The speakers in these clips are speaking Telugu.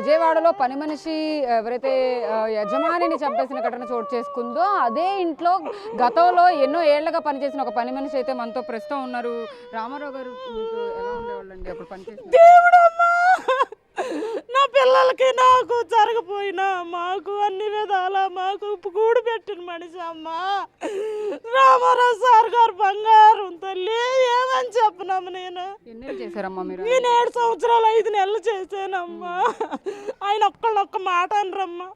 విజయవాడలో పని మనిషి ఎవరైతే యజమానిని చంపేసిన ఘటన చోటు చేసుకుందో అదే ఇంట్లో గతంలో ఎన్నో ఏళ్లుగా పనిచేసిన ఒక పని మనిషి అయితే మనతో ప్రస్తుతం ఉన్నారు. రామారావు గారు ఎలా ఉండేవాళ్ళండి అప్పుడు పనిచేసిన? దేవుడమ్మా, నా పిల్లలకి నాకు జరగపోయినా మాకు అన్ని విధాలా మాకు కూడు పెట్టిన మనిషి అమ్మా. రామారావు సార్ గారు బంగారం తల్లి, ఏమని చెప్పనమ్మా. నేను ఎన్ని చేశారమ్మా మీరు? నేను 7 సంవత్సరాలు 5 నెలలు చేశానమ్మా. ఆయన ఒక్క మాట అనరమ్మా.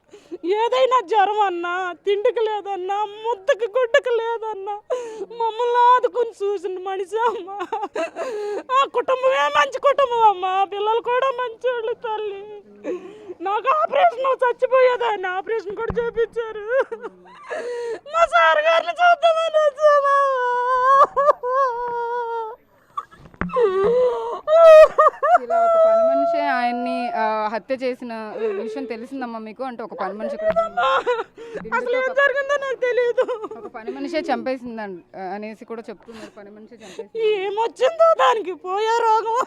ఏదైనా జ్వరం అన్నా, తిండికి లేదన్నా, ముద్దకి గుడ్డకి లేదన్నా మమ్మల్ని ఆదుకుని చూసిన మనిషి అమ్మా. ఆ కుటుంబమే మంచి కుటుంబం అమ్మా. పిల్లలు కూడా మంచోళ్ళు తల్లి. నాకు ఆపరేషన్ చచ్చిపోయేదాన్ని, ఆపరేషన్ కూడా చేపించారు. మా సార్ గారిని చూద్దామని వచ్చాను. ఇలా ఒక పని మనిషి ఆయన్ని హత్య చేసిన విషయం తెలిసిందమ్మా మీకు? అంటే ఒక పని మనిషి అసలు ఏం జరిగిందో నాకు తెలియదు. ఒక పని మనిషే చంపేసిందండి అనేసి కూడా చెప్తున్నారు. పని మనిషి చంపేసి ఏమొచ్చిందో దానికి, పోయే రోగం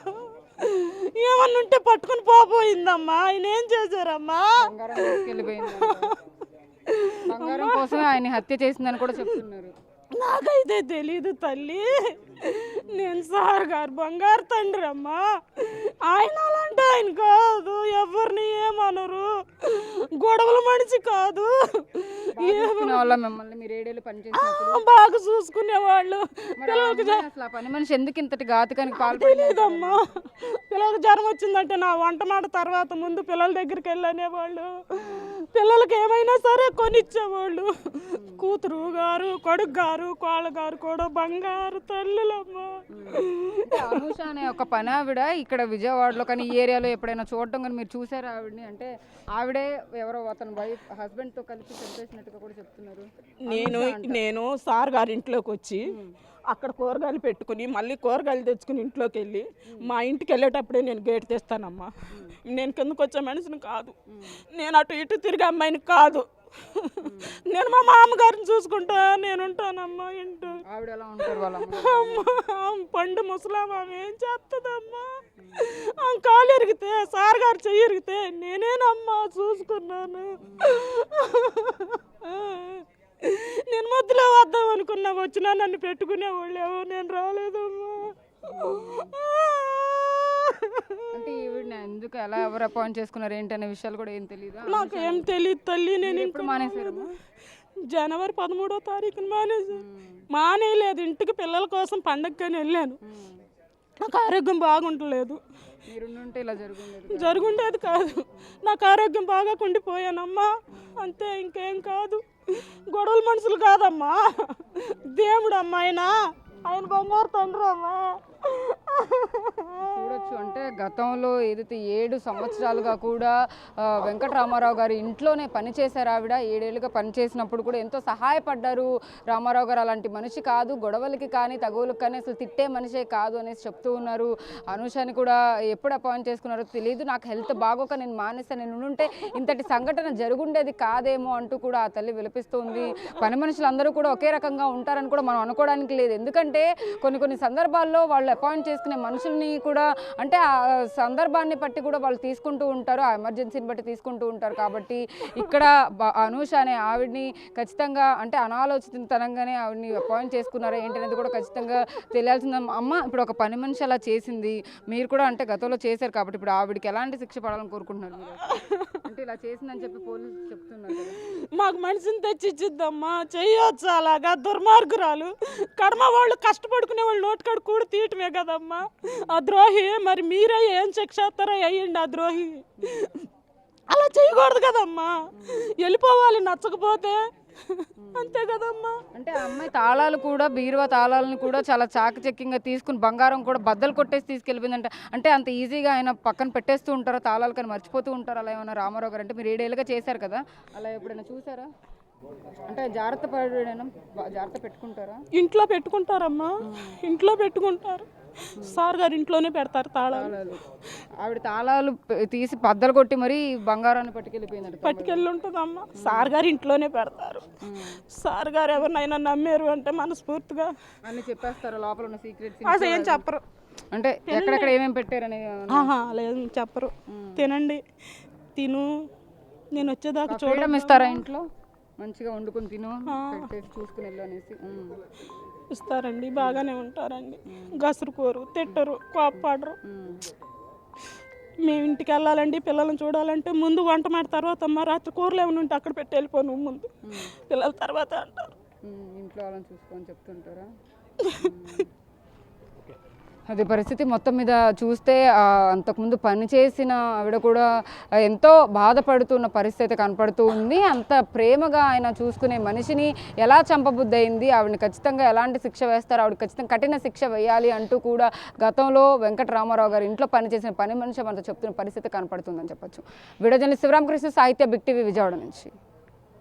ఏమన్నా ఉంటే పట్టుకుని పోయిందమ్మా. ఆయన ఏం చేశారమ్మా? బంగారం తీసుకెళ్ళిపోయింది. బంగారం కోసమే ఆయన హత్య చేసిందని కూడా చెప్తున్నారు. నాకైతే తెలీదు తల్లి. నేను సార్ గారు బంగారు తండ్రి అమ్మా. ఆయన అలాంటి ఆయన కాదు, ఎవరిని ఏమనరు, గొడవల మనిషి కాదు. మిమ్మల్ని మీరు 7 ఏళ్ళు పనిచేసినప్పుడు బాగా చూసుకునేవాళ్ళు. అసలు పని మనిషి ఎందుకు ఇంతటి ఘాతుకానికి తెలియదమ్మా. పిల్లలకు జ్వరం వచ్చిందంటే నా వంట మాట తర్వాత ముందు పిల్లల దగ్గరికి వెళ్ళనేవాళ్ళు. పిల్లలకి ఏమైనా సరే కొనిచ్చేవాళ్ళు. కూతురు గారు, కొడుకు గారు, కోళ్ళ గారు కూడా బంగారు తల్లులమ్మా. అనూష అనే ఒక పని ఆవిడ ఇక్కడ విజయవాడలో కానీ ఈ ఏరియాలో ఎప్పుడైనా చూడటం కానీ మీరు చూసారా ఆవిడని? అంటే ఆవిడే ఎవరో అతను హస్బెండ్తో కలిసి చంపేసినట్టుగా కూడా చెప్తున్నారు. నేను సార్ గారి ఇంట్లోకి వచ్చి అక్కడ కూరగాయలు పెట్టుకుని మళ్ళీ కూరగాయలు తెచ్చుకుని ఇంట్లోకి వెళ్ళి మా ఇంటికి వెళ్ళేటప్పుడే నేను గేట్ తెస్తానమ్మా. నేను కిందకు వచ్చే మనిషిని కాదు, నేను అటు ఇటు తిరిగే అమ్మాయిని కాదు. నేను మా మామగారిని చూసుకుంటా నేను ఉంటానమ్మా. ఇంటూ పండు ముసలామా ఏం చేస్తుందమ్మా? కాలు ఎరిగితే సార్ గారు చెయ్యి ఎరిగితే నేనేనమ్మా చూసుకున్నాను. నేను మధ్యలో వద్దాం అనుకున్నా, వచ్చినా నన్ను పెట్టుకునేవాళ్ళు ఎవరు, నేను రాలేదమ్మా. అంటే ఈవిడ ఎందుకు ఎలా ఎవరు అపాయింట్ చేసుకున్నారు ఏంటనే విషయాలు కూడా ఏం తెలియదు? నాకు ఏం తెలియదు తల్లి. నేను ఇప్పుడు మానేశారమ్మా? జనవరి 13వ తారీఖున మానేయలేదు. ఇంటికి పిల్లల కోసం పండగని వెళ్ళాను. నాకు ఆరోగ్యం బాగుంటలేదు. ఇలా జరుగుండేది కాదు. నాకు ఆరోగ్యం బాగా కుండిపోయానమ్మా. అంతే, ఇంకేం కాదు. గొడవల మనుషులు కాదమ్మా, దేవుడు అమ్మా. ఆయన బంగారు తండ్రి అమ్మా. చూడొచ్చు. అంటే గతంలో ఏదైతే 7 సంవత్సరాలుగా కూడా వెంకటరామారావు గారి ఇంట్లోనే పనిచేశారు ఆవిడ. 7 ఏళ్ళుగా పనిచేసినప్పుడు కూడా ఎంతో సహాయపడ్డారు. రామారావు గారు అలాంటి మనిషి కాదు, గొడవలకి కానీ తగువులకు కానీ అసలు తిట్టే మనిషే కాదు అనేసి చెప్తూ ఉన్నారు. అనూషని కూడా ఎప్పుడు అపాయింట్ చేసుకున్నారో తెలియదు. నాకు హెల్త్ బాగోక నేను మానేస్తాను, నేను ఉంటే ఇంతటి సంఘటన జరుగుండేది కాదేమో అంటూ కూడా ఆ తల్లి విలపిస్తుంది. పని మనుషులు అందరూ కూడా ఒకే రకంగా ఉంటారని కూడా మనం అనుకోవడానికి లేదు. ఎందుకంటే కొన్ని సందర్భాల్లో వాళ్ళు అపాయింట్ చేసుకునే మనుషుల్ని కూడా అంటే ఆ సందర్భాన్ని బట్టి కూడా వాళ్ళు తీసుకుంటూ ఉంటారు, ఆ ఎమర్జెన్సీని బట్టి తీసుకుంటూ ఉంటారు. కాబట్టి ఇక్కడ అనూష అనే ఆవిడ్ని ఖచ్చితంగా అంటే అనాలోచితనంగానే ఆవిడ్ని అపాయింట్ చేసుకున్నారా ఏంటనేది కూడా ఖచ్చితంగా తెలియాల్సింది. అమ్మ, ఇప్పుడు ఒక పని మనిషి అలా చేసింది, మీరు కూడా అంటే గతంలో చేశారు కాబట్టి ఇప్పుడు ఆవిడకి ఎలాంటి శిక్ష పడాలని కోరుకుంటున్నారు మీరు? అంటే ఇలా చేసిందని చెప్పి పోలీసులు చెప్తున్నారు కదా. మాకు మనిషిని తెచ్చిచ్చిద్దమ్మా, చెయ్యొచ్చు అలాగా. దుర్మార్గురాలు. కడమ వాళ్ళు కష్టపడుకునే వాళ్ళు నోటికాడు కూడా తీయటమే కదమ్మా. ఆ ద్రోహి మరి మీరే ఏం శిక్షాస్తారో అయ్యండి. ఆ ద్రోహి అలా చేయకూడదు కదమ్మా. వెళ్ళిపోవాలి నచ్చకపోతే, అంతే కదమ్మా. అంటే ఆ అమ్మాయి తాళాలు కూడా, బీరువా తాళాలను కూడా చాలా చాకచక్యంగా తీసుకుని బంగారం కూడా బద్దలు కొట్టేసి తీసుకెళ్ళిపోయిందంట. అంటే అంత ఈజీగా ఆయన పక్కన పెట్టేస్తూ ఉంటారా తాళాలు, కానీ మర్చిపోతూ ఉంటారు అలా ఏమన్నా రామారావు గారు? అంటే మీరు 7 ఏళ్ళుగా చేశారు కదా, అలా ఎప్పుడైనా చూసారా? అంటే జాగ్రత్త పెట్టుకుంటారా? ఇంట్లో పెట్టుకుంటారమ్మా, ఇంట్లో పెట్టుకుంటారు. సార్ గారు ఇంట్లోనే పెడతారు తాళాలు. ఆవిడ తాళాలు తీసి బద్దలు కొట్టి మరి బంగారాన్ని పట్టుకెళ్ళి ఉంటుందమ్మా. సార్ గారు ఇంట్లోనే పెడతారు. సార్ గారు ఎవరినైనా నమ్మారు అంటే మనస్ఫూర్తిగా అన్ని చెప్పేస్తారు. లోపల ఉన్న సీక్రెట్స్ అసలు ఏం చెప్పరు. అంటే ఎక్కడెక్కడ ఏమేమి పెట్టారని లేదు చెప్పరు. తినండి, తిను, నేను వచ్చేదాకా చూడడం ఇస్తారా ఇంట్లో మంచిగా వండుకొని తిను పెట్టేసి చూసుకుని వెళ్ళు అనేసి ఇస్తారండి, బాగానే ఉంటారండి. గసురుకోరు, తిట్టరు, కోపపడరు. మేము ఇంటికి వెళ్ళాలండి, పిల్లల్ని చూడాలంటే ముందు వంట మాట తర్వాత అమ్మ రాత్రి కూరలు ఏమైనా ఉంటే అక్కడ పెట్టి వెళ్ళిపో నువ్వు ముందు, పిల్లల తర్వాత అంటారు. ఇంట్లో వాళ్ళని చూసుకొని చెప్తుంటారా? అది పరిస్థితి మొత్తం మీద చూస్తే అంతకుముందు పనిచేసిన ఆవిడ కూడా ఎంతో బాధపడుతున్న పరిస్థితి కనపడుతూ ఉంది. అంత ప్రేమగా ఆయన చూసుకునే మనిషిని ఎలా చంపబుద్ధి అయింది, ఆవిడని ఖచ్చితంగా ఎలాంటి శిక్ష వేస్తారు, ఆవిడ ఖచ్చితంగా కఠిన శిక్ష వేయాలి అంటూ కూడా గతంలో వెంకట రామారావు గారు ఇంట్లో పనిచేసిన పని మనిషి మనతో చెప్తున్న పరిస్థితి కనపడుతుందని చెప్పొచ్చు. వీడియో జర్నలిస్ట్ శివరామకృష్ణ, సాహిత్య, బిగ్ టీవీ, విజయవాడ నుంచి.